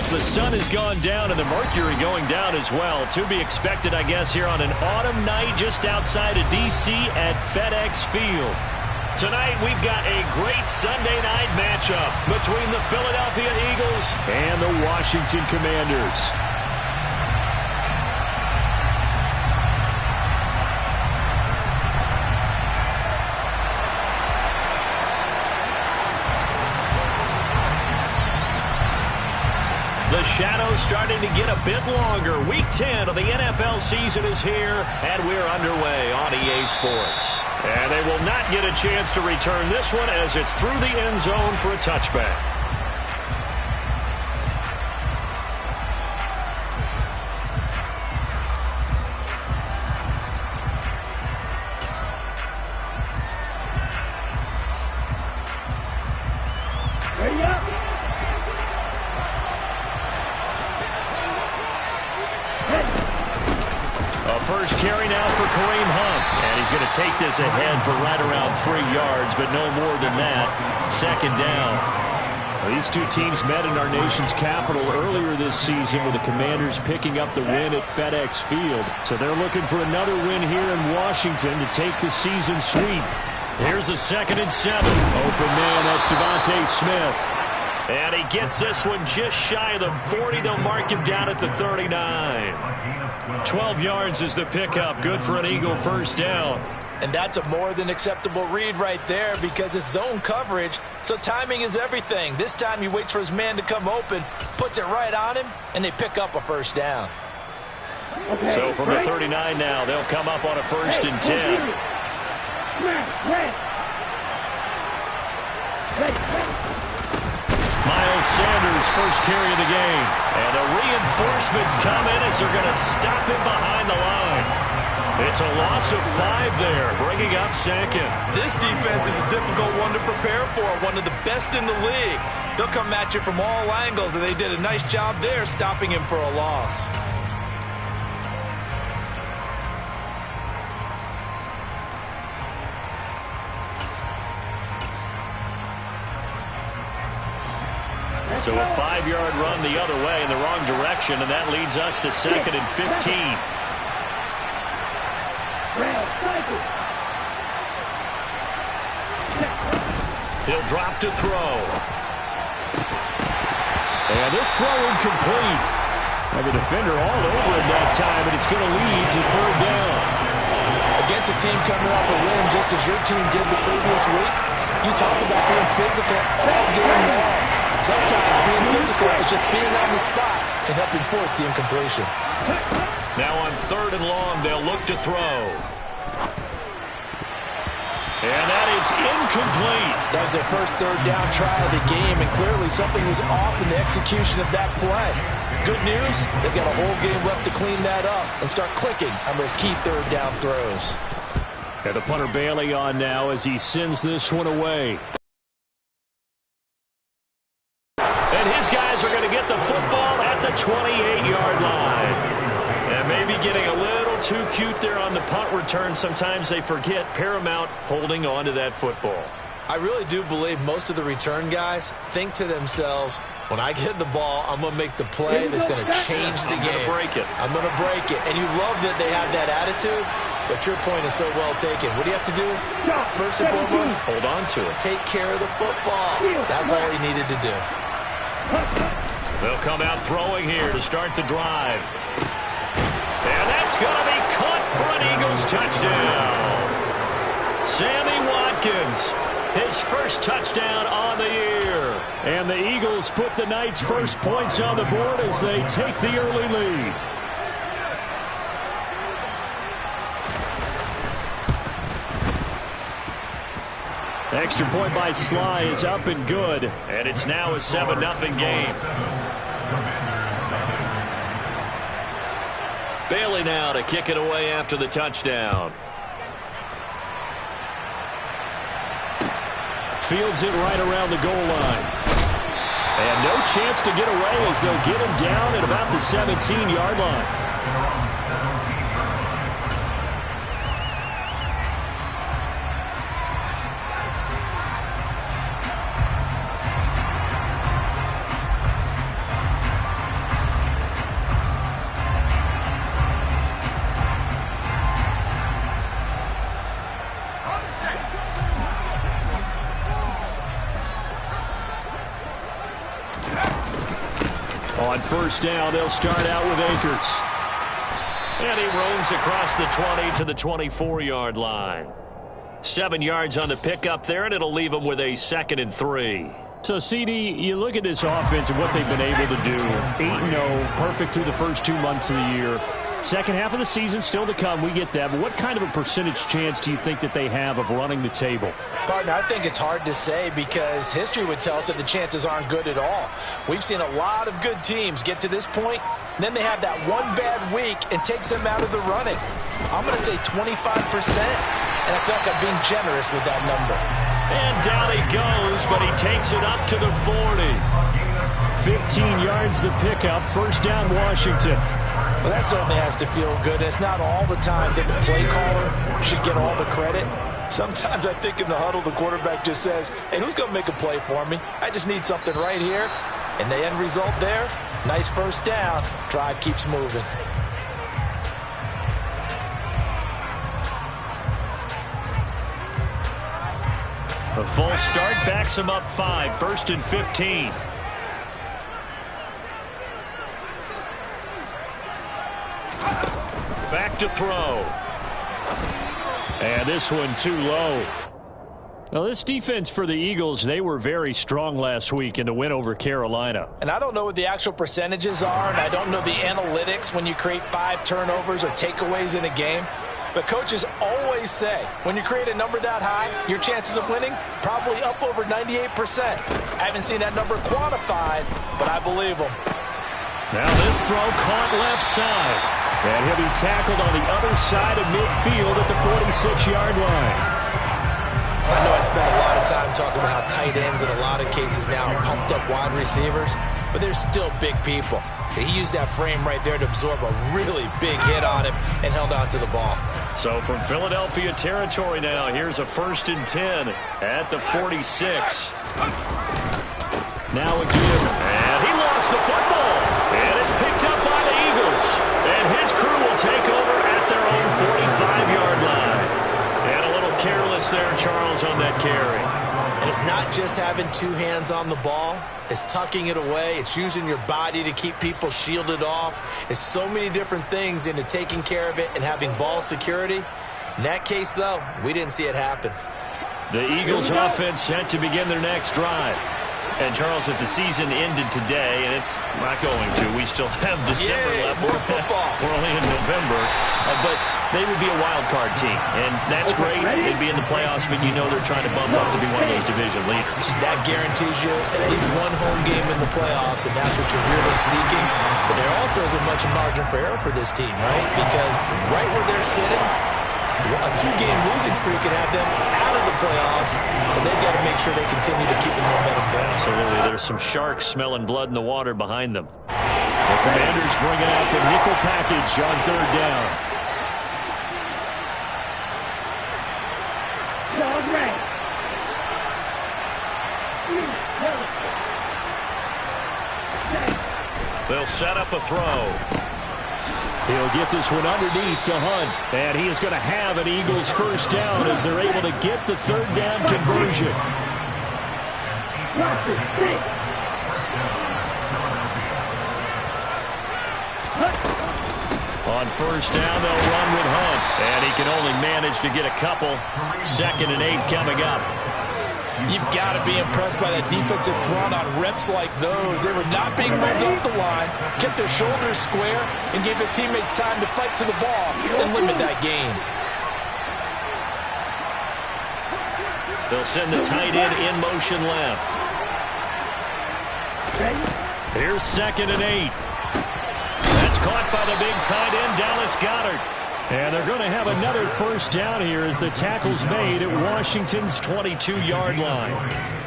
The sun has gone down and the mercury going down as well. To be expected, I guess, here on an autumn night just outside of D.C. at FedEx Field. Tonight, we've got a great Sunday night matchup between the Philadelphia Eagles and the Washington Commanders. The shadow's starting to get a bit longer. Week 10 of the NFL season is here, and we're underway on EA Sports. And they will not get a chance to return this one as it's through the end zone for a touchback. First carry now for Kareem Hunt. And he's going to take this ahead for right around 3 yards, but no more than that. Second down. These two teams met in our nation's capital earlier this season with the Commanders picking up the win at FedEx Field. So they're looking for another win here in Washington to take the season sweep. Here's a 2nd and 7. Open man, that's Devontae Smith. And he gets this one just shy of the 40. They'll mark him down at the 39. 12 yards is the pickup. Good for an Eagle first down. And that's a more than acceptable read right there because it's zone coverage, so timing is everything. This time he waits for his man to come open, puts it right on him, and they pick up a first down. So from the 39 now, they'll come up on a 1st and 10. Miles Sanders, first carry of the game. And the reinforcements come in as they're going to stop him behind the line. It's a loss of 5 there, bringing up 2nd. This defense is a difficult one to prepare for, one of the best in the league. They'll come at you from all angles, and they did a nice job there stopping him for a loss. So a 5-yard run the other way in the wrong direction, and that leads us to 2nd and 15. He'll drop to throw. And this throw incomplete. And the defender all over him that time, and it's going to lead to 3rd down. Against a team coming off a win just as your team did the previous week, you talk about being physical all game long. Sometimes being physical is just being on the spot and helping force the incompletion. Now on 3rd and long, they'll look to throw. And that is incomplete. That was their first 3rd down try of the game, and clearly something was off in the execution of that play. Good news, they've got a whole game left to clean that up and start clicking on those key 3rd down throws. And the punter Bailey on now as he sends this one away. And his guys are going to get the football at the 28-yard line. And maybe getting a little too cute there on the punt return. Sometimes they forget paramount holding on to that football. I really do believe most of the return guys think to themselves, when I get the ball, I'm going to make the play that's going to change the game. I'm going to break it. I'm going to break it. And you love that they have that attitude, but your point is so well taken. What do you have to do? First and foremost, hold on to it. Take care of the football. That's all he needed to do. They'll come out throwing here to start the drive. And that's going to be caught for an Eagles touchdown. Sammy Watkins, his first touchdown on the year. And the Eagles put the Knights' first points on the board as they take the early lead. Extra point by Sly is up and good, and it's now a 7-0 game. Bailey now to kick it away after the touchdown. Fields it right around the goal line. And no chance to get away as they'll get him down at about the 17-yard line. On first down, they'll start out with Akers. And he roams across the 20 to the 24-yard line. 7 yards on the pickup there, and it'll leave him with a 2nd and 3. So, CD, you look at this offense and what they've been able to do. 8-0, perfect through the first 2 months of the year. Second half of the season still to come, we get that. But what kind of a percentage chance do you think that they have of running the table? Partner, I think it's hard to say because history would tell us that the chances aren't good at all. We've seen a lot of good teams get to this point, and then they have that one bad week and takes them out of the running. I'm going to say 25%, and I feel like I'm being generous with that number. And down he goes, but he takes it up to the 40. 15 yards the pickup, first down Washington. Well, that certainly has to feel good. It's not all the time that the play caller should get all the credit. Sometimes I think in the huddle, the quarterback just says, hey, who's going to make a play for me? I just need something right here. And the end result there, nice first down. Drive keeps moving. A full start backs him up 5, 1st and 15. Back to throw. And this one too low. Now, this defense for the Eagles, they were very strong last week in the win over Carolina. And I don't know what the actual percentages are, and I don't know the analytics when you create 5 turnovers or takeaways in a game. But coaches always say, when you create a number that high, your chances of winning probably up over 98%. I haven't seen that number quantified, but I believe them. Now this throw caught left side. And he'll be tackled on the other side of midfield at the 46-yard line. I know I spent a lot of time talking about how tight ends in a lot of cases now are pumped up wide receivers, but they're still big people. He used that frame right there to absorb a really big hit on him and held on to the ball. So from Philadelphia territory now, here's a 1st and 10 at the 46. Now again, and he lost the football. And it's picked up by the Eagles. And his crew will take over at their own 45-yard line. And a little careless there, Charles, on that carry. And it's not just having 2 hands on the ball. It's tucking it away. It's using your body to keep people shielded off. It's so many different things into taking care of it and having ball security. In that case, though, we didn't see it happen. The Eagles offense set to begin their next drive. And, Charles, if the season ended today, and it's not going to, we still have December left. More football. We're only in November. But they would be a wild card team. And that's great. They'd be in the playoffs, but you know they're trying to bump up to be one of those division leaders. That guarantees you at least one home game in the playoffs, and that's what you're really seeking. But there also isn't much margin for error for this team, right? Because right where they're sitting, a 2-game losing streak could have them out of the playoffs, so they've got to make sure they continue to keep the momentum down. Absolutely. There's some sharks smelling blood in the water behind them. The Commanders bringing out the nickel package on 3rd down. They'll set up a throw. He'll get this one underneath to Hunt. And he is going to have an Eagles first down as they're able to get the 3rd down conversion. On first down, they'll run with Hunt. And he can only manage to get a couple. 2nd and 8 coming up. You've got to be impressed by that defensive front on reps like those. They were not being moved up the line, kept their shoulders square, and gave their teammates time to fight to the ball and limit that gain. They'll send the tight end in motion left. Here's 2nd and 8. That's caught by the big tight end, Dallas Goedert. And they're going to have another first down here as the tackle's made at Washington's 22-yard line.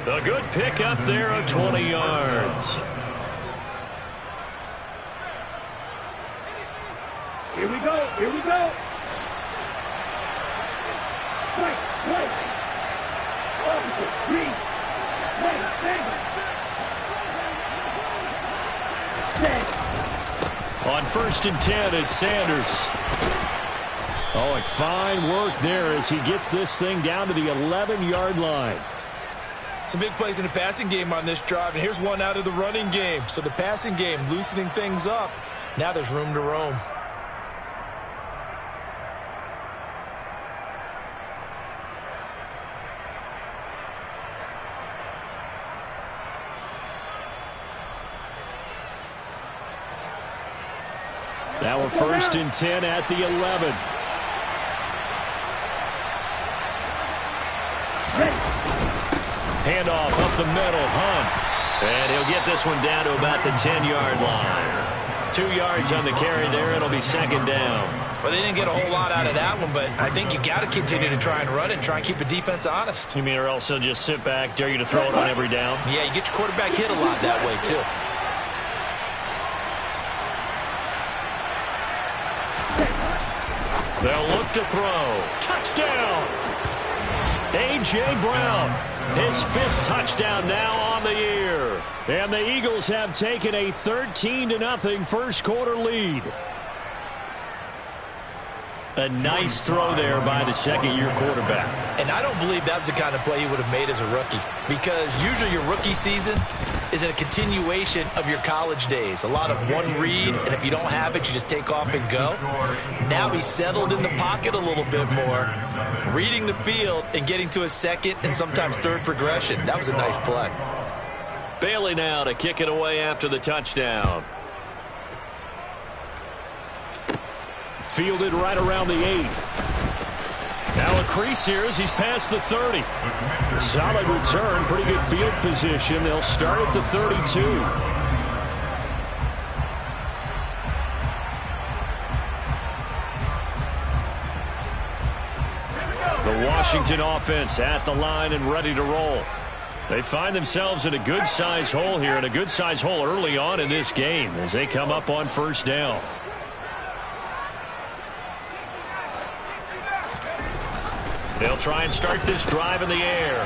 A good pickup there of 20 yards. Here we go. Here we go. Right, right. Officer, green. Right, bang. On 1st and 10, it's Sanders. Oh, and fine work there as he gets this thing down to the 11-yard line. Some big plays in the passing game on this drive, and here's one out of the running game. So the passing game loosening things up. Now there's room to roam. Now we're 1st and 10 at the 11. Handoff up the middle, Hunt. And he'll get this one down to about the 10-yard line. 2 yards on the carry there. It'll be 2nd down. Well, they didn't get a whole lot out of that one, but I think you got to continue to try and run it and try and keep the defense honest. You mean or else they'll just sit back, dare you to throw it on every down? Yeah, you get your quarterback hit a lot that way, too. They'll look to throw. Touchdown! A.J. Brown, his 5th touchdown now on the year. And the Eagles have taken a 13-0 first quarter lead. A nice throw there by the second-year quarterback. And I don't believe that was the kind of play he would have made as a rookie, because usually your rookie season is a continuation of your college days. A lot of one read, and if you don't have it, you just take off and go. Now he's settled in the pocket a little bit more, reading the field and getting to a second and sometimes third progression. That was a nice play. Bailey now to kick it away after the touchdown. Fielded right around the 8. Now a crease here as he's past the 30. Solid return, pretty good field position. They'll start at the 32. The Washington offense at the line and ready to roll. They find themselves in a good-size hole here, and a good-size hole early on in this game as they come up on 1st down. They'll try and start this drive in the air.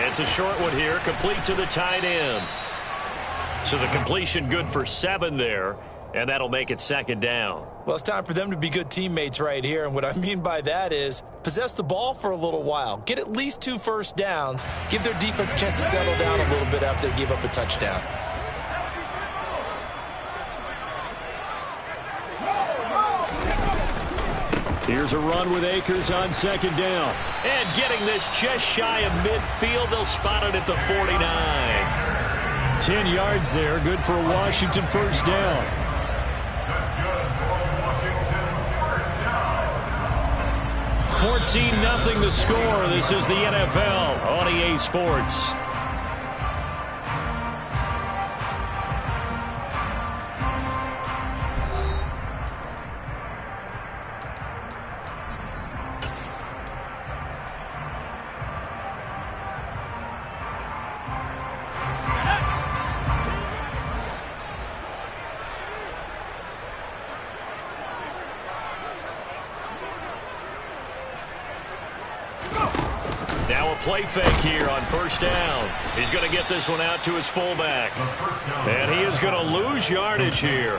It's a short one here, complete to the tight end. So the completion good for 7 there, and that'll make it 2nd down. Well, it's time for them to be good teammates right here, and what I mean by that is possess the ball for a little while. Get at least 2 first downs. Give their defense a chance to settle down a little bit after they give up a touchdown. Here's a run with Akers on 2nd down. And getting this just shy of midfield. They'll spot it at the 49. 10 yards there. Good for a Washington 1st down. 14-0 the score. This is the NFL on EA Sports. Now a play fake here on 1st down. He's going to get this one out to his fullback. And he is going to lose yardage here.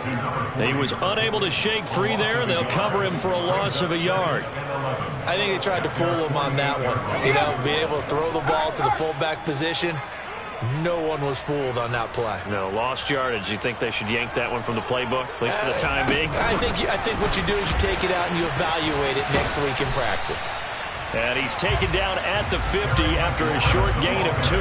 He was unable to shake free there. They'll cover him for a loss of a yard. I think they tried to fool him on that one. You know, being able to throw the ball to the fullback position. No one was fooled on that play. No, lost yardage. You think they should yank that one from the playbook, at least for the time being? I think what you do is you take it out and you evaluate it next week in practice. And he's taken down at the 50 after a short gain of 2.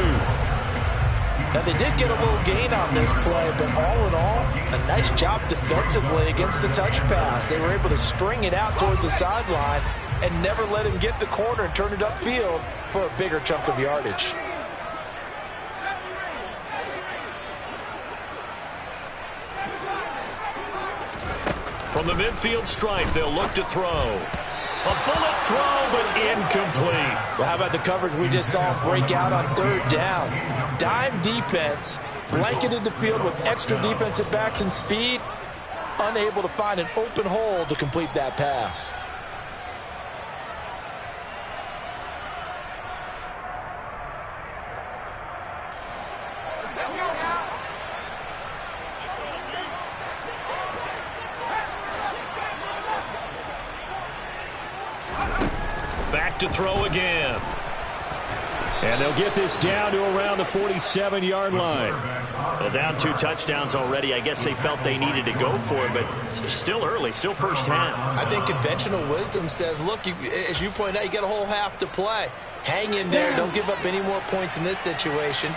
Now, they did get a little gain on this play, but all in all, a nice job defensively against the touch pass. They were able to string it out towards the sideline and never let him get the corner and turn it upfield for a bigger chunk of yardage. From the midfield stripe, they'll look to throw. A bullet throw, but incomplete. Well, how about the coverage we just saw break out on 3rd down? Dime defense, blanketed the field with extra defensive backs and speed, unable to find an open hole to complete that pass. Back to throw again. And they'll get this down to around the 47-yard line. Well, down 2 touchdowns already. I guess they felt they needed to go for it, but still early, still first half. I think conventional wisdom says, look, as you point out, you got a whole half to play. Hang in there. Don't give up any more points in this situation.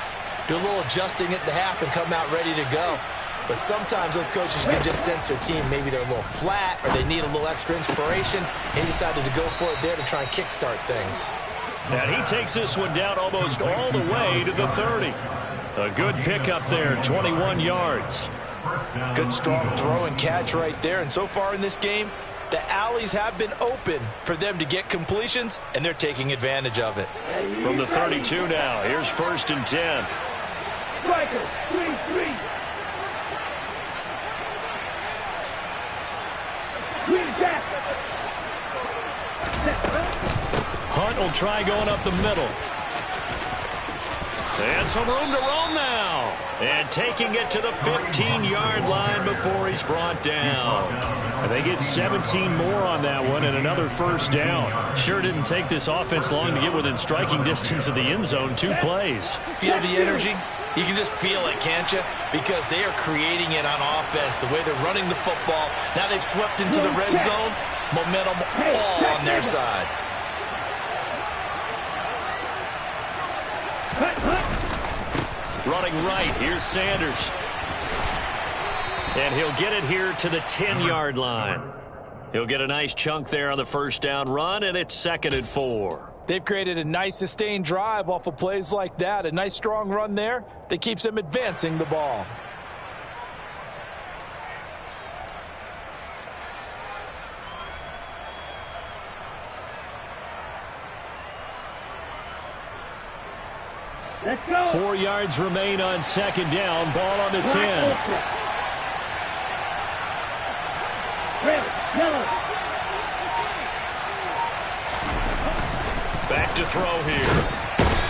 Do a little adjusting at the half and come out ready to go. But sometimes those coaches can just sense their team. Maybe they're a little flat or they need a little extra inspiration. He decided to go for it there to try and kickstart things. And he takes this one down almost all the way to the 30. A good pickup there, 21 yards. Good strong throw and catch right there. And so far in this game, the alleys have been open for them to get completions, and they're taking advantage of it. From the 32 now, here's 1st and 10. Striker, 3-3. Hunt will try going up the middle. And some room to roam now. And taking it to the 15-yard line before he's brought down. And they get 17 more on that one and another first down. Sure didn't take this offense long to get within striking distance of the end zone. 2 plays. Feel the energy? You can just feel it, can't you? Because they are creating it on offense, the way they're running the football. Now they've swept into the red zone. Momentum all on their side. Running right, here's Sanders. And he'll get it here to the 10-yard line. He'll get a nice chunk there on the first down run, and it's 2nd and 4. They've created a nice sustained drive off of plays like that. A nice strong run there that keeps them advancing the ball. Let's go. 4 yards remain on 2nd down. Ball on the 10. Red, yellow. Back to throw here.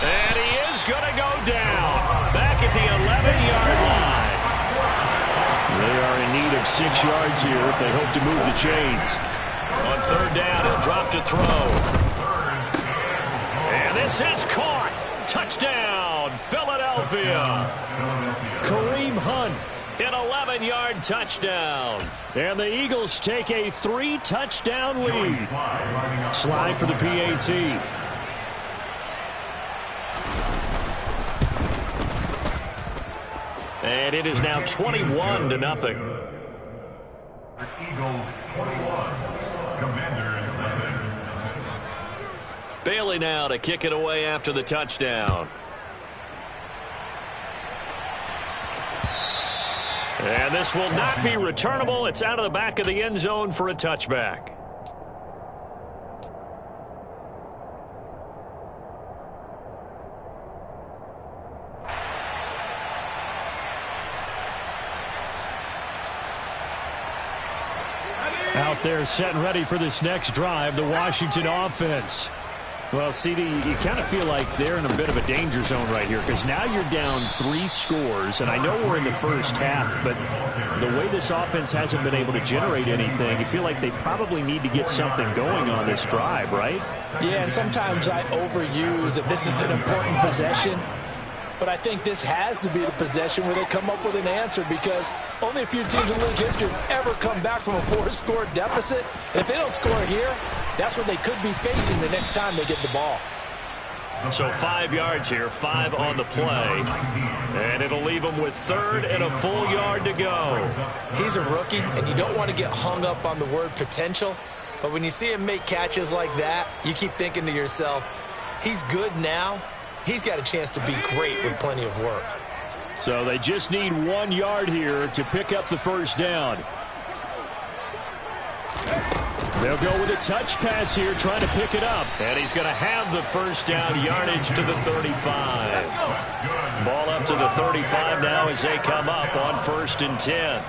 And he is going to go down. Back at the 11-yard line. They are in need of 6 yards here if they hope to move the chains. On 3rd down, he'll drop to throw. And this is caught. Touchdown, Philadelphia. Kareem Hunt, an 11-yard touchdown. And the Eagles take a 3-touchdown lead. Slide for the PAT. And it is now 21-0. Eagles 21, Commanders 11. Bailey now to kick it away after the touchdown. And this will not be returnable. It's out of the back of the end zone for a touchback. Out there set and ready for this next drive, the Washington offense. Well, CD, you kind of feel like they're in a bit of a danger zone right here because now you're down 3 scores, and I know we're in the first half, but the way this offense hasn't been able to generate anything, you feel like they probably need to get something going on this drive, right? Yeah, and sometimes I overuse that this is an important possession. But I think this has to be the possession where they come up with an answer because only a few teams in league history have ever come back from a 4-score deficit. And if they don't score here, that's what they could be facing the next time they get the ball. So 5 yards here, 5 on the play. And it'll leave them with 3rd and a full yard to go. He's a rookie, and you don't want to get hung up on the word potential. But when you see him make catches like that, you keep thinking to yourself, he's good now. He's got a chance to be great with plenty of work. So they just need 1 yard here to pick up the first down. They'll go with a touch pass here, trying to pick it up. And he's going to have the first down yardage to the 35. Ball up to the 35 now as they come up on 1st and 10.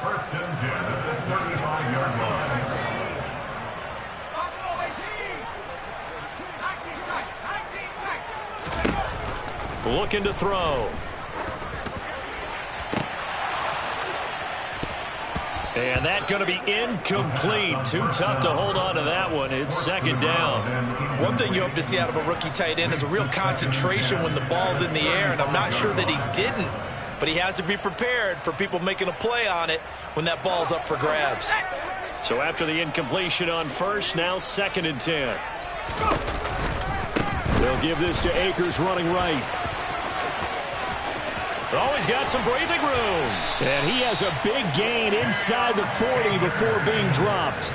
1st and 10 at the 35-yard line. Looking to throw. And that going to be incomplete. Too tough to hold on to that one. It's second down. One thing you hope to see out of a rookie tight end is a real concentration when the ball's in the air, and I'm not sure that he didn't, but he has to be prepared for people making a play on it when that ball's up for grabs. So after the incompletion on first, now 2nd and 10. They'll give this to Akers running right. Oh, he's got some breathing room. And he has a big gain inside the 40 before being dropped.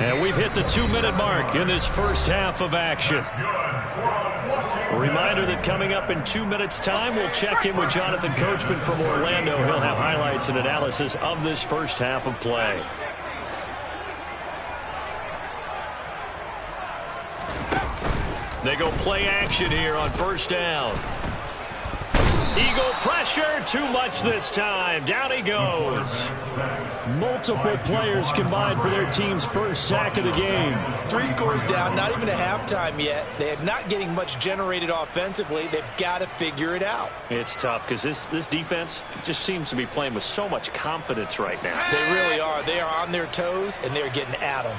And we've hit the 2-minute mark in this first half of action. A reminder that coming up in 2 minutes' time, we'll check in with Jonathan Coachman from Orlando. He'll have highlights and analysis of this first half of play. They go play action here on first down. Eagle pressure, too much this time. Down he goes. Multiple players combined for their team's first sack of the game. 3 scores down, not even a halftime yet. They are not getting much generated offensively. They've got to figure it out. It's tough because this defense just seems to be playing with so much confidence right now. They really are. They are on their toes, and they're getting at them.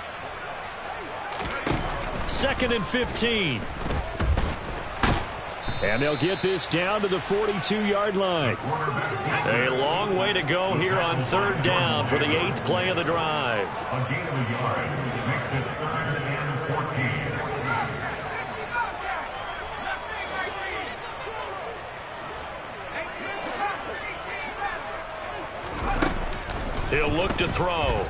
2nd and 15. And they'll get this down to the 42-yard line. A long way to go here on 3rd down for the 8th play of the drive. A gain of a yard makes it 3rd and 14. He'll look to throw.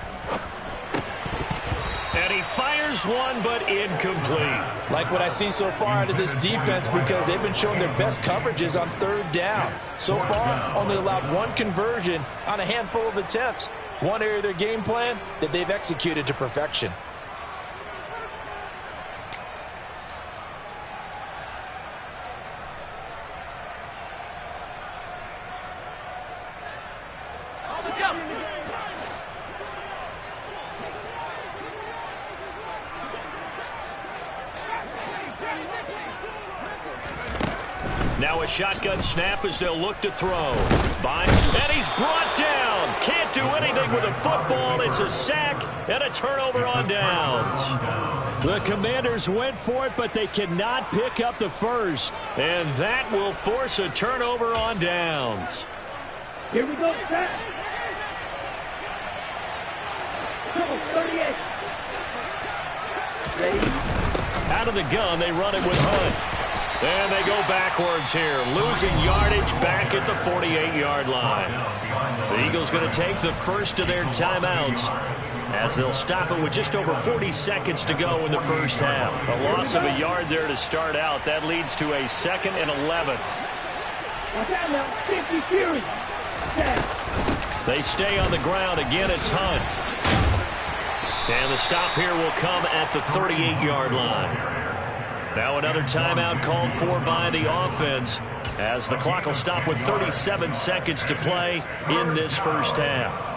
And he fires one, but incomplete. Like what I see so far out of this defense because they've been showing their best coverages on 3rd down. So far, only allowed 1 conversion on a handful of attempts. One area of their game plan that they've executed to perfection. Now a shotgun snap as they'll look to throw. And he's brought down. Can't do anything with a football. It's a sack and a turnover on downs. The Commanders went for it, but they cannot pick up the first. And that will force a turnover on downs. Here we go, set. Come on, 38. Ready? Out of the gun, they run it with Hunt. And they go backwards here, losing yardage back at the 48-yard line. The Eagles going to take the first of their timeouts as they'll stop it with just over 40 seconds to go in the first half. A loss of a yard there to start out. That leads to a 2nd and 11. Watch out now, 50 Fury. They stay on the ground. Again, it's Hunt. And the stop here will come at the 38-yard line. Now another timeout called for by the offense as the clock will stop with 37 seconds to play in this first half.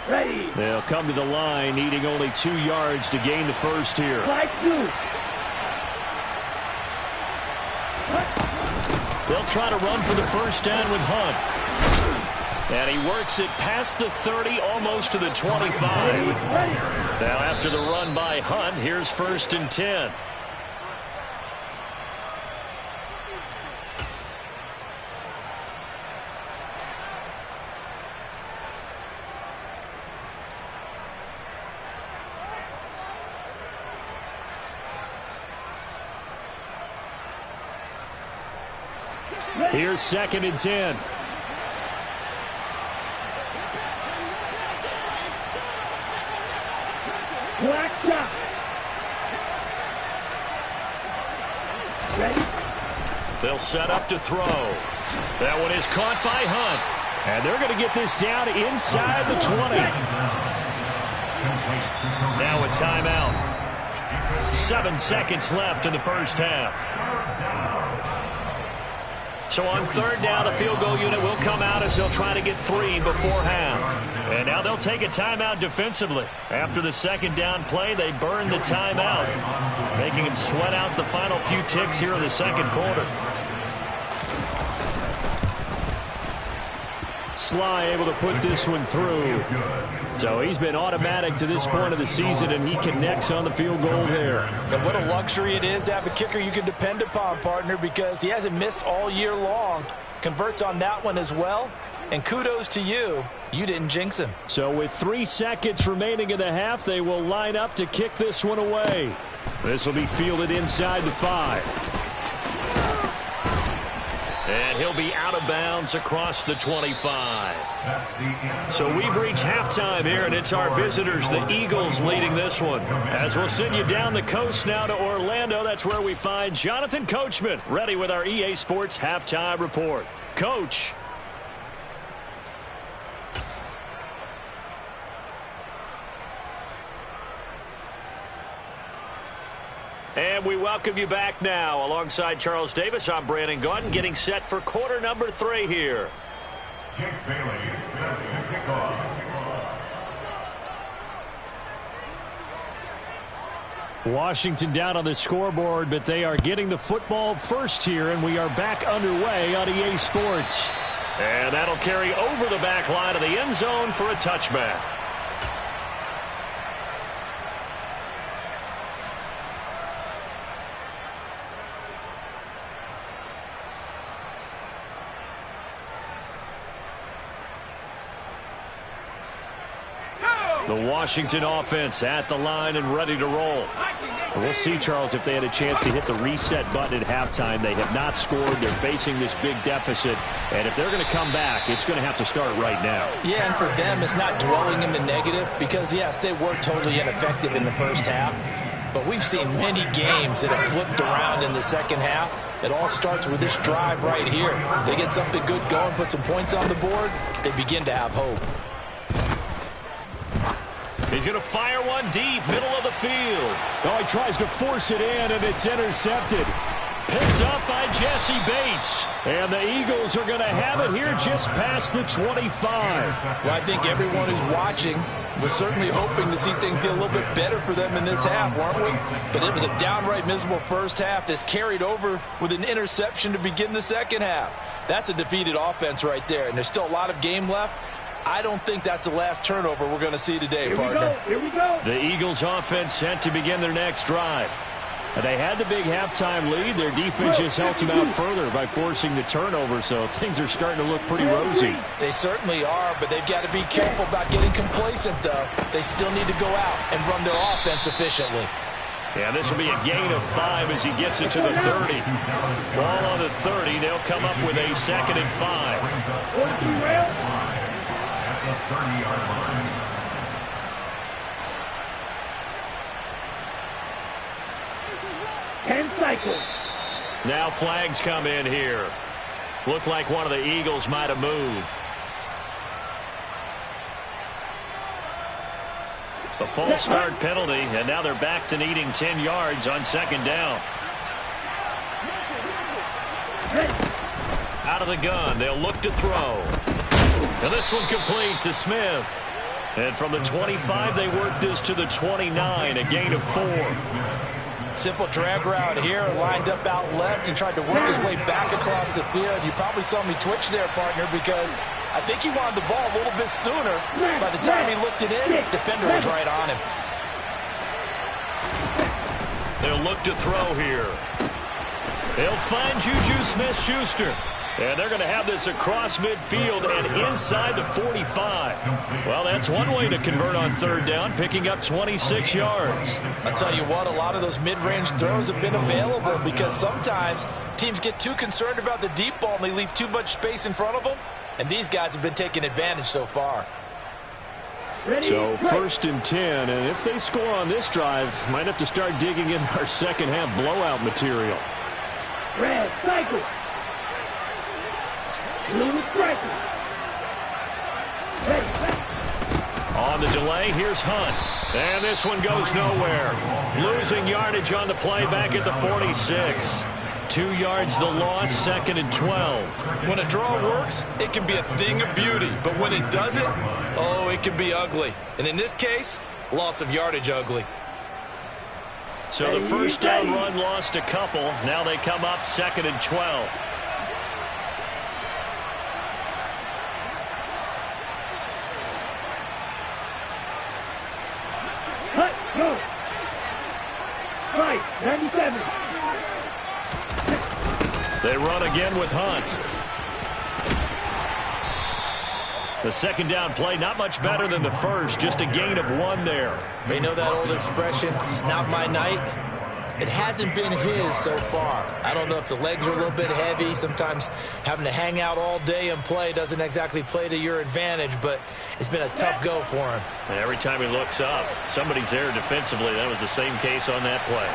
Ready. They'll come to the line needing only 2 yards to gain the first here. Slide 2. They'll try to run for the first down with Hunt. And he works it past the 30, almost to the 25. Now after the run by Hunt, here's 1st and 10. Here's 2nd and 10. Black shot. Ready. They'll set up to throw. That one is caught by Hunt. And they're going to get this down inside the 20. Now a timeout. 7 seconds left in the first half. So on 3rd down, the field goal unit will come out as they'll try to get 3 before half. And now they'll take a timeout defensively. After the second down play, they burn the timeout, making them sweat out the final few ticks here in the second quarter. Sly able to put this one through. So he's been automatic to this point of the season, and he connects on the field goal there. And what a luxury it is to have a kicker you can depend upon, partner, because he hasn't missed all year long. Converts on that one as well. And kudos to you. You didn't jinx him. So with 3 seconds remaining in the half, they will line up to kick this one away. This will be fielded inside the 5. And he'll be out of bounds across the 25. So we've reached halftime here, and it's our visitors, the Eagles, leading this one. As we'll send you down the coast now to Orlando, that's where we find Jonathan Coachman, ready with our EA Sports Halftime Report. Coach. And we welcome you back now. Alongside Charles Davis, I'm Brandon Gaudin, getting set for quarter number 3 here. Jake Bailey set to kick off. Washington down on the scoreboard, but they are getting the football first here, and we are back underway on EA Sports. And that'll carry over the back line of the end zone for a touchback. The Washington offense at the line and ready to roll. We'll see, Charles, if they had a chance to hit the reset button at halftime. They have not scored. They're facing this big deficit. And if they're going to come back, it's going to have to start right now. Yeah, and for them, it's not dwelling in the negative because, yes, they were totally ineffective in the first half. But we've seen many games that have flipped around in the second half. It all starts with this drive right here. They get something good going, put some points on the board, they begin to have hope. He's going to fire one deep, middle of the field. Oh, he tries to force it in, and it's intercepted. Picked up by Jesse Bates. And the Eagles are going to have it here just past the 25. Well, I think everyone who's watching was certainly hoping to see things get a little bit better for them in this half, weren't we? But it was a downright miserable first half that's carried over with an interception to begin the second half. That's a defeated offense right there, and there's still a lot of game left. I don't think that's the last turnover we're going to see today, partner. Here we go. The Eagles offense set to begin their next drive. And they had the big halftime lead. Their defense just helped them out further by forcing the turnover, so things are starting to look pretty rosy. They certainly are, but they've got to be careful about getting complacent, though. They still need to go out and run their offense efficiently. Yeah, this will be a gain of 5 as he gets it to the 30. Ball on the 30. They'll come up with a 2nd and 5. 30-yard line. Cycles. Now flags come in here. Looked like one of the Eagles might have moved. A false start penalty, and now they're back to needing 10 yards on 2nd down. Out of the gun, they'll look to throw. And this one complete to Smith. And from the 25, they work this to the 29, a gain of 4. Simple drag route here, lined up out left and tried to work his way back across the field. You probably saw me twitch there, partner, because I think he wanted the ball a little bit sooner. By the time he looked it in, defender was right on him. They'll look to throw here. They'll find Juju Smith-Schuster. And they're going to have this across midfield and inside the 45. Well, that's one way to convert on 3rd down, picking up 26 yards. I'll tell you what, a lot of those mid-range throws have been available because sometimes teams get too concerned about the deep ball and they leave too much space in front of them. And these guys have been taking advantage so far. So 1st and 10, and if they score on this drive, might have to start digging in our second half blowout material. Red cycle. Blue striker. On the delay, here's Hunt. And this one goes nowhere. Losing yardage on the play back at the 46. 2 yards the loss, 2nd and 12. When a draw works, it can be a thing of beauty. But when it doesn't, oh, it can be ugly. And in this case, loss of yardage ugly. So the first down run lost a couple. Now they come up 2nd and 12. Cut, go. Right, 97. They run again with Hunt. The second down play, not much better than the first, just a gain of 1 there. They know that old expression, it's not my night. It hasn't been his so far. I don't know if the legs are a little bit heavy. Sometimes having to hang out all day and play doesn't exactly play to your advantage, but it's been a tough go for him. And every time he looks up, somebody's there defensively. That was the same case on that play.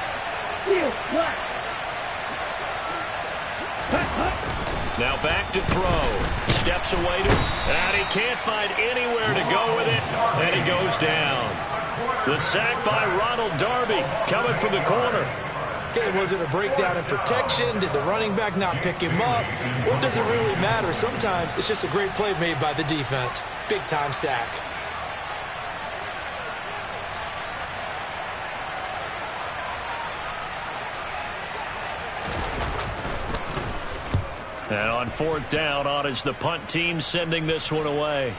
Now back to throw. Steps away to, and he can't find anywhere to go with it, and he goes down. The sack by Ronald Darby coming from the corner. Okay, was it a breakdown in protection? Did the running back not pick him up? What does it really matter? Sometimes it's just a great play made by the defense. Big-time sack. And on 4th down, on is the punt team sending this one away.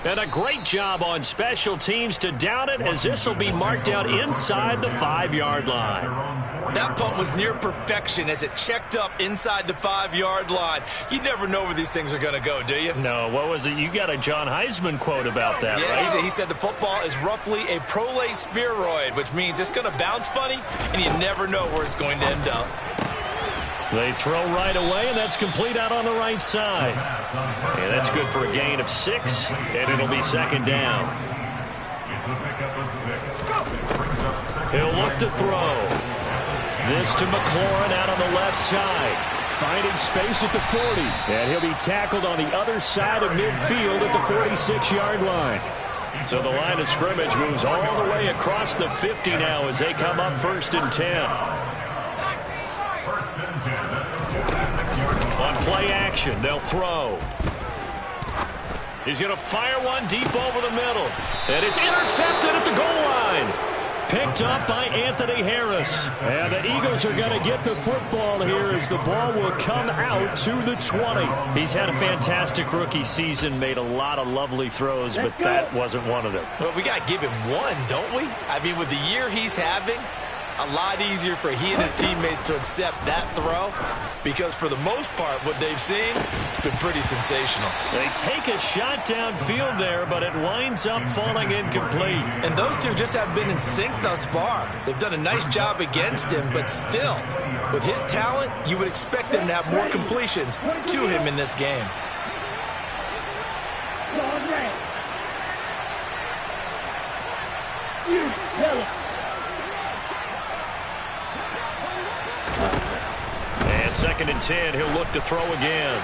And a great job on special teams to down it, as this will be marked out inside the 5-yard line. That punt was near perfection as it checked up inside the 5-yard line. You never know where these things are going to go, do you? No, what was it? You got a John Heisman quote about that, yeah, right? He said the football is roughly a prolate spheroid, which means it's going to bounce funny, and you never know where it's going to end up. They throw right away, and that's complete out on the right side. And that's good for a gain of 6, and it'll be 2nd down. He'll look to throw. This to McLaurin out on the left side. Finding space at the 40. And he'll be tackled on the other side of midfield at the 46-yard line. So the line of scrimmage moves all the way across the 50 now as they come up 1st and 10. On play action, they'll throw. He's going to fire one deep over the middle. And it's intercepted at the goal line. Picked up by Anthony Harris. And the Eagles are going to get the football here as the ball will come out to the 20. He's had a fantastic rookie season, made a lot of lovely throws, but that wasn't one of them. Well, we got to give him one, don't we? I mean, with the year he's having, a lot easier for he and his teammates to accept that throw, because for the most part, what they've seen, it's been pretty sensational. They take a shot downfield there, but it winds up falling incomplete. And those two just have been in sync thus far. They've done a nice job against him, but still, with his talent, you would expect them to have more completions to him in this game. And 2nd and 10, he'll look to throw again.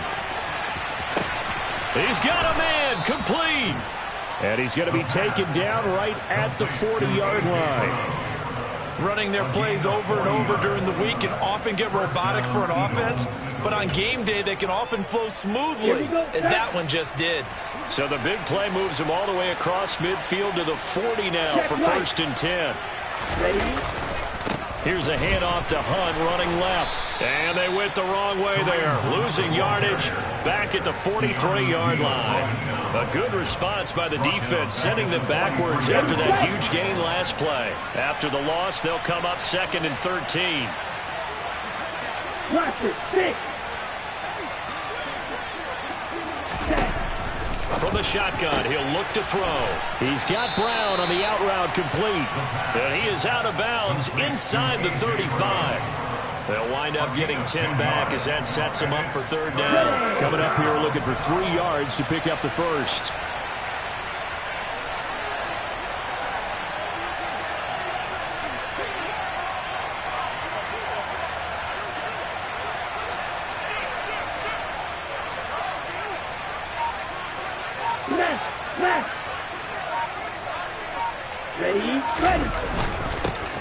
He's got a man, complete. And he's going to be taken down right at the 40-yard line. Running their plays over and over during the week can often get robotic for an offense, but on game day they can often flow smoothly, as that one just did. So the big play moves him all the way across midfield to the 40 now for 1st and 10. Here's a handoff to Hunt running left. And they went the wrong way there. Losing yardage back at the 43-yard line. A good response by the defense, sending them backwards after that huge gain last play. After the loss, they'll come up 2nd and 13. From the shotgun, he'll look to throw. He's got Brown on the out route complete. And he is out of bounds inside the 35. They'll wind up getting 10 back as that sets him up for 3rd down. Coming up here looking for 3 yards to pick up the first.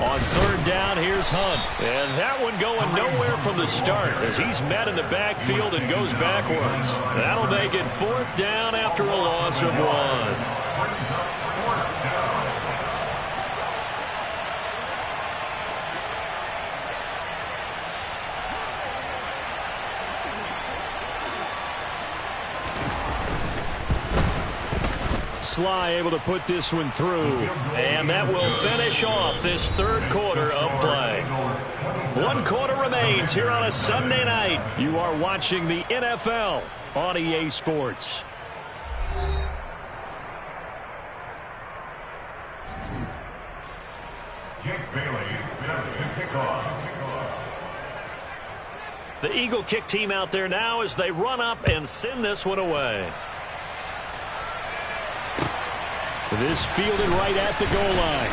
On third down, here's Hunt. And that one going nowhere from the start as he's met in the backfield and goes backwards. That'll make it fourth down after a loss of 1. Sly able to put this one through, and that will finish off this third quarter of play. 1 quarter remains here on a Sunday night. You are watching the NFL on EA Sports. Jake Bailey set to kick off. The Eagle kick team out there now as they run up and send this one away. This fielded right at the goal line.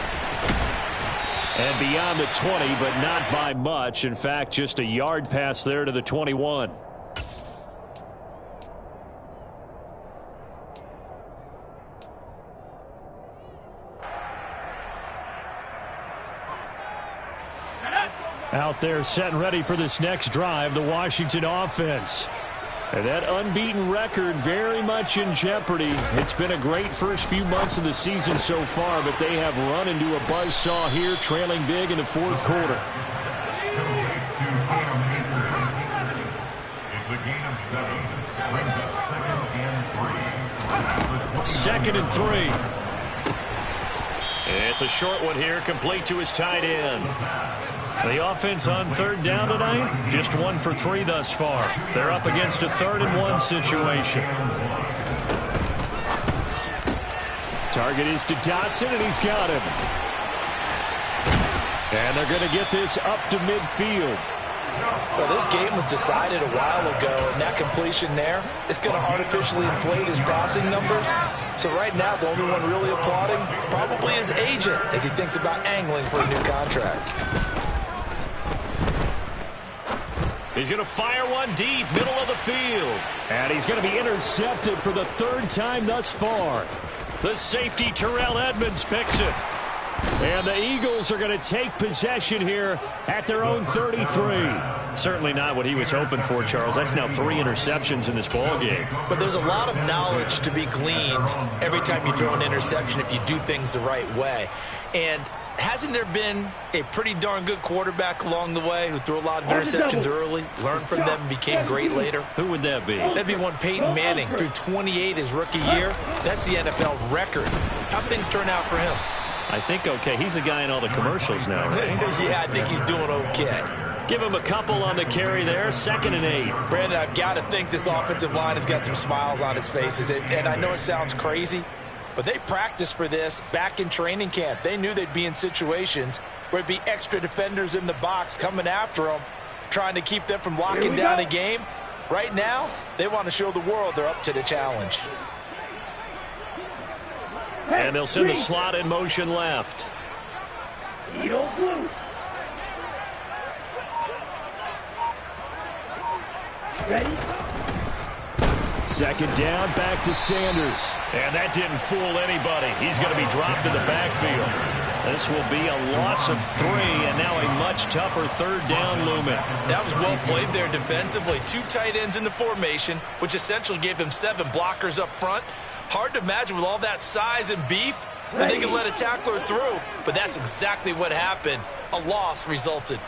And beyond the 20, but not by much. In fact, just a yard pass there to the 21. Out there set and ready for this next drive, the Washington offense. And that unbeaten record very much in jeopardy. It's been a great first few months of the season so far, but they have run into a buzzsaw here, trailing big in the fourth quarter. It's a gain of 7. Brings up 2nd and 3. 2nd and 3. It's a short one here, complete to his tight end. The offense on third down tonight, just 1 for 3 thus far. They're up against a 3rd and 1 situation. Target is to Dotson, and he's got him. And they're going to get this up to midfield. Well, this game was decided a while ago, and that completion there is going to artificially inflate his passing numbers. So right now, the only one really applauding probably his agent as he thinks about angling for a new contract. He's going to fire one deep, middle of the field. And he's going to be intercepted for the 3rd time thus far. The safety, Terrell Edmonds, picks it. And the Eagles are going to take possession here at their own 33. Certainly not what he was hoping for, Charles. That's now 3 interceptions in this ballgame. But there's a lot of knowledge to be gleaned every time you throw an interception if you do things the right way. And hasn't there been a pretty darn good quarterback along the way who threw a lot of interceptions early, learned from them, and became great later? Who would that be? That'd be one Peyton Manning. Threw 28 his rookie year. That's the NFL record. How'd things turn out for him? I think okay. He's a guy in all the commercials now, right? Yeah, I think he's doing okay. Give him a couple on the carry there. 2nd and 8. Brandon, I've got to think this offensive line has got some smiles on its faces. And I know it sounds crazy, but they practiced for this back in training camp. They knew they'd be in situations where it'd be extra defenders in the box coming after them, trying to keep them from locking down a game. Right now, they want to show the world they're up to the challenge. And they'll send the slot in motion left. Ready? 2nd down, back to Sanders. And that didn't fool anybody. He's going to be dropped in the backfield. This will be a loss of 3, and now a much tougher 3rd down looming. That was well played there defensively. 2 tight ends in the formation, which essentially gave them 7 blockers up front. Hard to imagine with all that size and beef that they could let a tackler through, but that's exactly what happened. A loss resulted.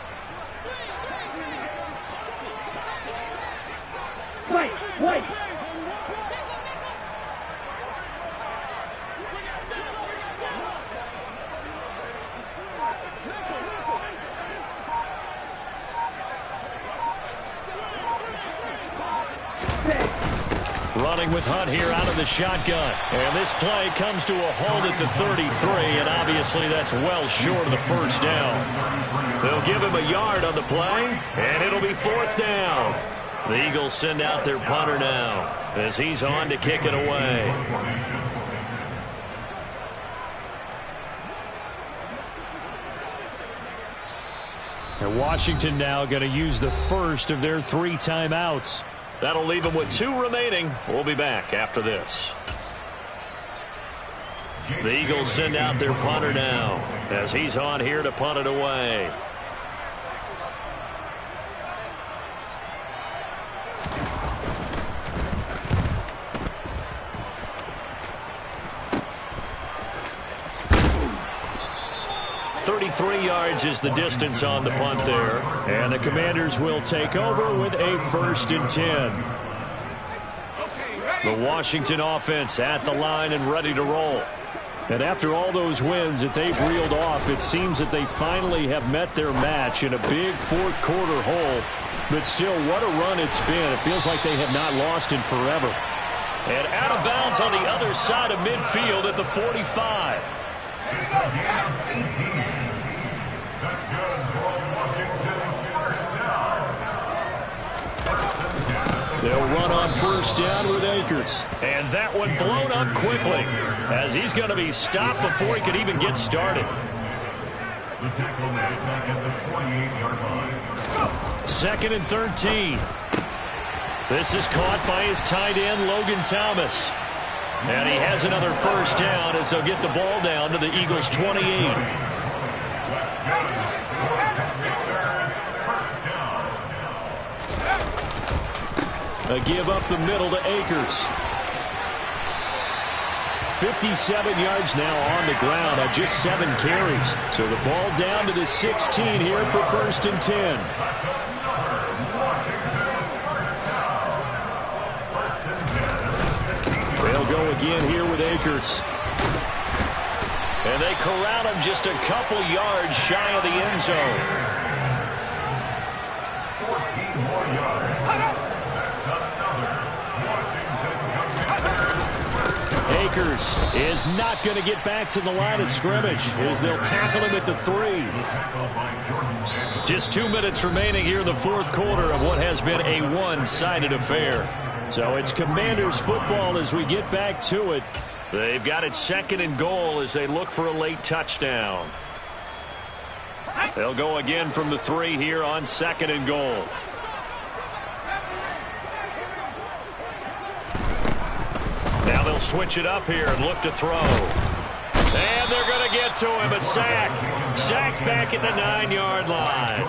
Wait. Running with Hunt here out of the shotgun. And this play comes to a halt at the 33, and obviously that's well short of the 1st down. They'll give him a yard on the play, and it'll be 4th down. The Eagles send out their punter now as he's on to kick it away. And Washington now going to use the first of their 3 timeouts. That'll leave them with 2 remaining. We'll be back after this. The Eagles send out their punter now as he's on here to punt it away. .33 yards is the distance on the punt there. And the Commanders will take over with a 1st and 10. The Washington offense at the line and ready to roll. And after all those wins that they've reeled off, it seems that they finally have met their match in a big fourth-quarter hole. But still, what a run it's been. It feels like they have not lost in forever. And out of bounds on the other side of midfield at the 45. That's good for Washington. First down. They'll run on 1st down with Akers. And that one blown up quickly as he's going to be stopped before he could even get started. The tackle made back at the 28-yard line. 2nd and 13. This is caught by his tight end, Logan Thomas. And he has another 1st down as they'll get the ball down to the Eagles' 28. A give up the middle to Akers. 57 yards now on the ground on just 7 carries. So the ball down to the 16 here for 1st and 10. They'll go again here with Akers. And they corral him just a couple yards shy of the end zone. 14 more yards. Akers is not going to get back to the line of scrimmage as they'll tackle him at the 3. Just 2 minutes remaining here in the fourth quarter of what has been a one-sided affair. So it's Commanders football as we get back to it. They've got it 2nd and goal as they look for a late touchdown. They'll go again from the 3 here on 2nd and goal. Now they'll switch it up here and look to throw. And they're going to get to him. A sack. Sack back at the 9-yard line.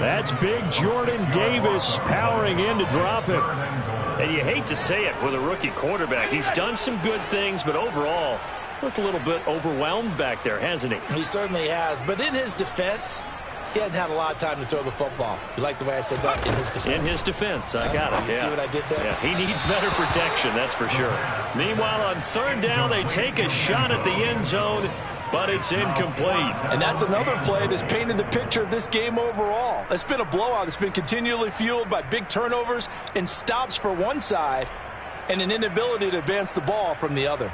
That's big Jordan Davis powering in to drop him. And you hate to say it with a rookie quarterback. He's done some good things, but overall, looked a little bit overwhelmed back there, hasn't he? He certainly has. But in his defense, he hadn't had a lot of time to throw the football. You like the way I said that? In his defense. In his defense. I got it. You see what I did there? Yeah, he needs better protection, that's for sure. Meanwhile, on 3rd down, they take a shot at the end zone, but it's incomplete. And that's another play that's painted the picture of this game overall. It's been a blowout. It's been continually fueled by big turnovers and stops for one side and an inability to advance the ball from the other.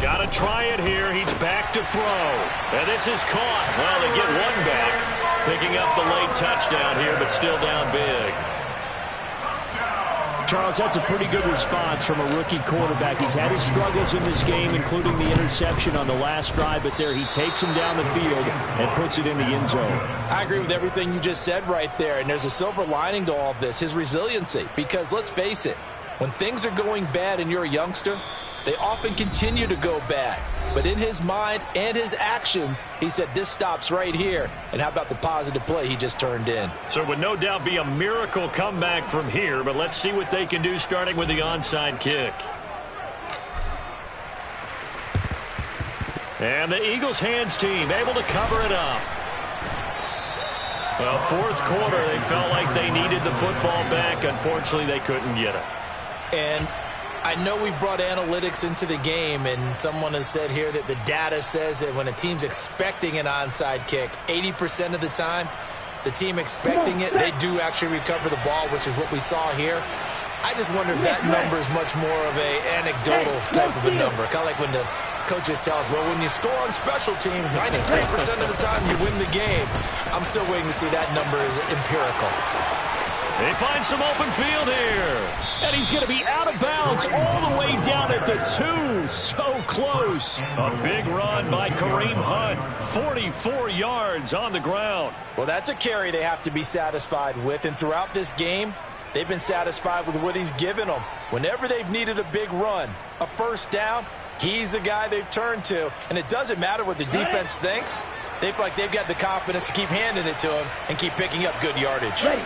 Got to try it here. He's back to throw. And this is caught. Well, they get one back. Picking up the late touchdown here, but still down big. Charles, that's a pretty good response from a rookie quarterback. He's had his struggles in this game, including the interception on the last drive, but there he takes him down the field and puts it in the end zone. I agree with everything you just said right there, and there's a silver lining to all of this, his resiliency. Because let's face it, when things are going bad and you're a youngster, they often continue to go bad. But in his mind and his actions, he said this stops right here. And how about the positive play he just turned in? So it would no doubt be a miracle comeback from here, but let's see what they can do starting with the onside kick. And the Eagles hands team able to cover it up. Well, fourth quarter, they felt like they needed the football back. Unfortunately, they couldn't get it. And I know we brought analytics into the game, and someone has said here that the data says that when a team's expecting an onside kick, 80% of the time, the team expecting it, they do actually recover the ball, which is what we saw here. I just wonder if that number is much more of a anecdotal type of a number, kind of like when the coaches tell us, well, when you score on special teams, 93% of the time you win the game. I'm still waiting to see that number is empirical. They find some open field here. And he's going to be out of bounds all the way down at the 2. So close. A big run by Kareem Hunt. 44 yards on the ground. Well, that's a carry they have to be satisfied with. And throughout this game, they've been satisfied with what he's given them. Whenever they've needed a big run, a first down, he's the guy they've turned to. And it doesn't matter what the defense thinks. They feel like they've got the confidence to keep handing it to him and keep picking up good yardage. Ready.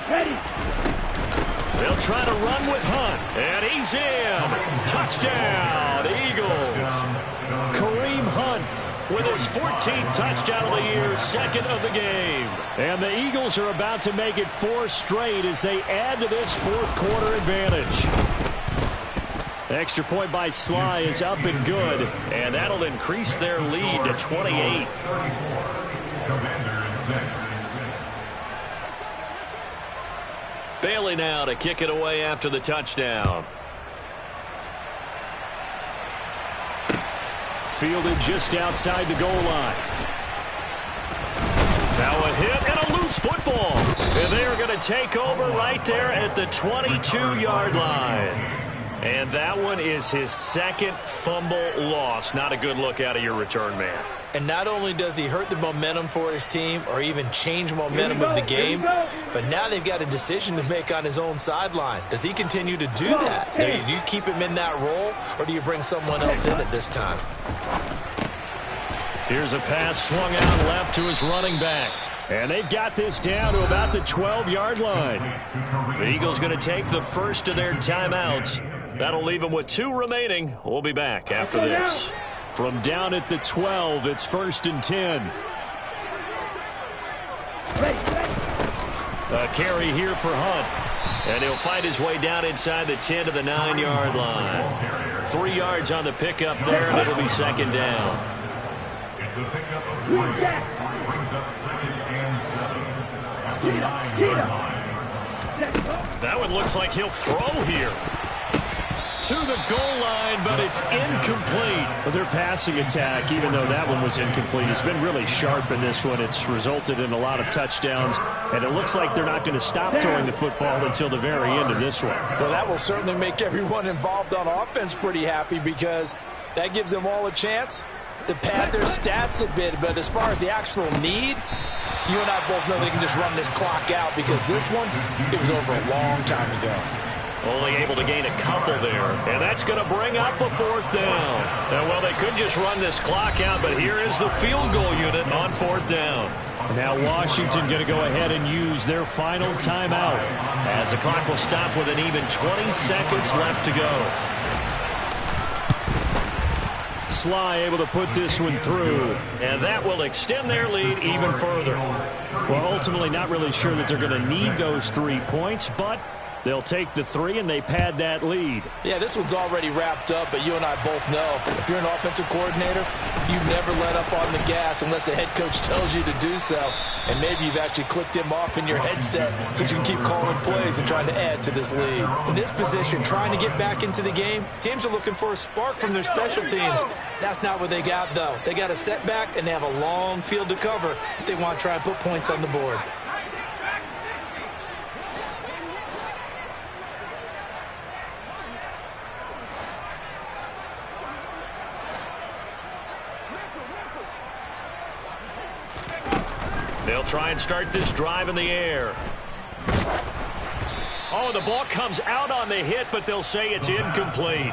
They'll try to run with Hunt. And he's in. Touchdown, Eagles. Kareem Hunt with his 14th touchdown of the year, second of the game. And the Eagles are about to make it 4 straight as they add to this fourth quarter advantage. The extra point by Sly is up and good. And that'll increase their lead to 28. Bailey now to kick it away after the touchdown. Fielded just outside the goal line. Now a hit and a loose football. And they are going to take over right there at the 22-yard line. And that one is his second fumble loss. Not a good look out of your return man. And not only does he hurt the momentum for his team or even change momentum of the game, but now they've got a decision to make on his own sideline. Does he continue to do that? Do you keep him in that role, or do you bring someone else in at this time? Here's a pass swung out left to his running back. And they've got this down to about the 12-yard line. The Eagles going to take the first of their timeouts. That'll leave them with 2 remaining. We'll be back after this. From down at the 12, it's 1st and 10. A carry here for Hunt. And he'll find his way down inside the 10 to the 9-yard line. 3 yards on the pickup there, and it'll be second down. It's the pickup of 3. Brings up 2nd and 7 at the 9-yard line. That one looks like he'll throw here. To the goal line, but it's incomplete. But their passing attack, even though that one was incomplete, has been really sharp in this one. It's resulted in a lot of touchdowns, and it looks like they're not going to stop throwing the football until the very end of this one. Well, that will certainly make everyone involved on offense pretty happy because that gives them all a chance to pad their stats a bit. But as far as the actual need, you and I both know they can just run this clock out because this one, it was over a long time ago. Only able to gain a couple there. And that's going to bring up a 4th down. And, well, they could just run this clock out, but here is the field goal unit on 4th down. Now Washington going to go ahead and use their final timeout as the clock will stop with an even 20 seconds left to go. Sly able to put this one through, and that will extend their lead even further. Well, ultimately not really sure that they're going to need those 3 points, but they'll take the 3 and they pad that lead. Yeah, this one's already wrapped up, but you and I both know if you're an offensive coordinator, you never let up on the gas unless the head coach tells you to do so. And maybe you've actually clicked him off in your headset so you can keep calling plays and trying to add to this lead. In this position, trying to get back into the game, teams are looking for a spark from their special teams. That's not what they got, though. They got a setback, and they have a long field to cover if they want to try and put points on the board. They'll try and start this drive in the air. Oh, the ball comes out on the hit, but they'll say it's incomplete.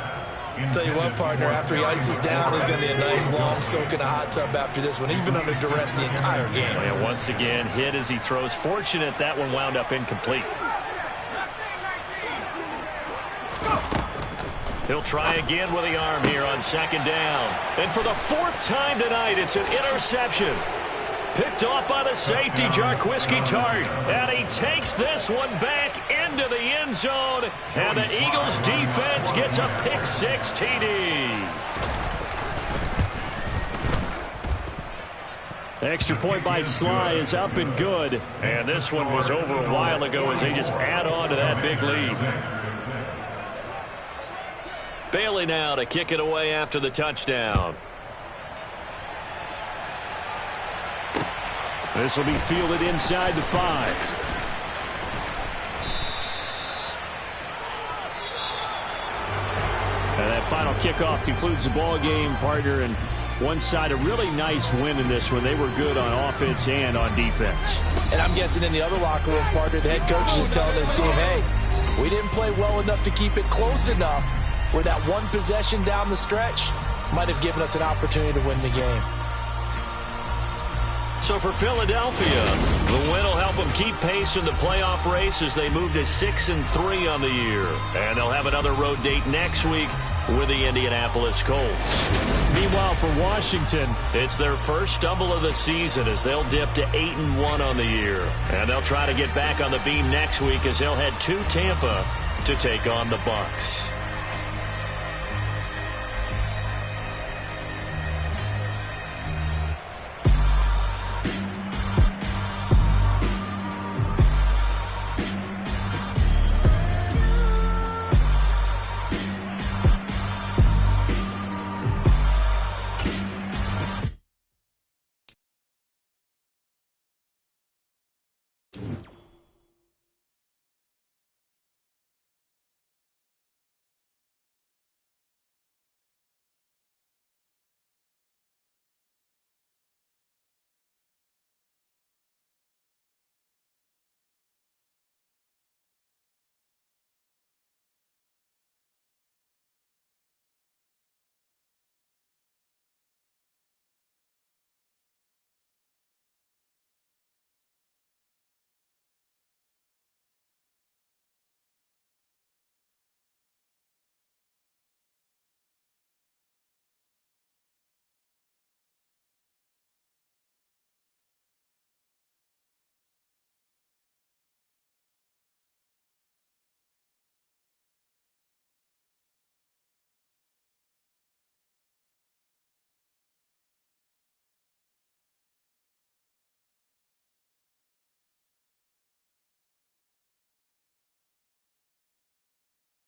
Tell you what, partner, after he ices down, he's going to be a nice long soak in a hot tub after this one. He's been under duress the entire game. And once again, hit as he throws. Fortunate that one wound up incomplete. He'll try again with the arm here on 2nd down. And for the 4th time tonight, it's an interception. Picked off by the safety, Jarquiski Tart. And he takes this one back into the end zone. And the Eagles defense gets a pick-6 TD. Extra point by Sly is up and good. And this one was over a while ago as they just add on to that big lead. Bailey now to kick it away after the touchdown. This will be fielded inside the 5. And that final kickoff concludes the ball game, partner. And one side, a really nice win in this one. They were good on offense and on defense. And I'm guessing in the other locker room, partner, the head coach is just telling his team, hey, we didn't play well enough to keep it close enough where that one possession down the stretch might have given us an opportunity to win the game. So for Philadelphia, the win will help them keep pace in the playoff race as they move to 6-3 on the year. And they'll have another road date next week with the Indianapolis Colts. Meanwhile, for Washington, it's their first stumble of the season as they'll dip to 8-1 on the year. And they'll try to get back on the beam next week as they'll head to Tampa to take on the Bucs.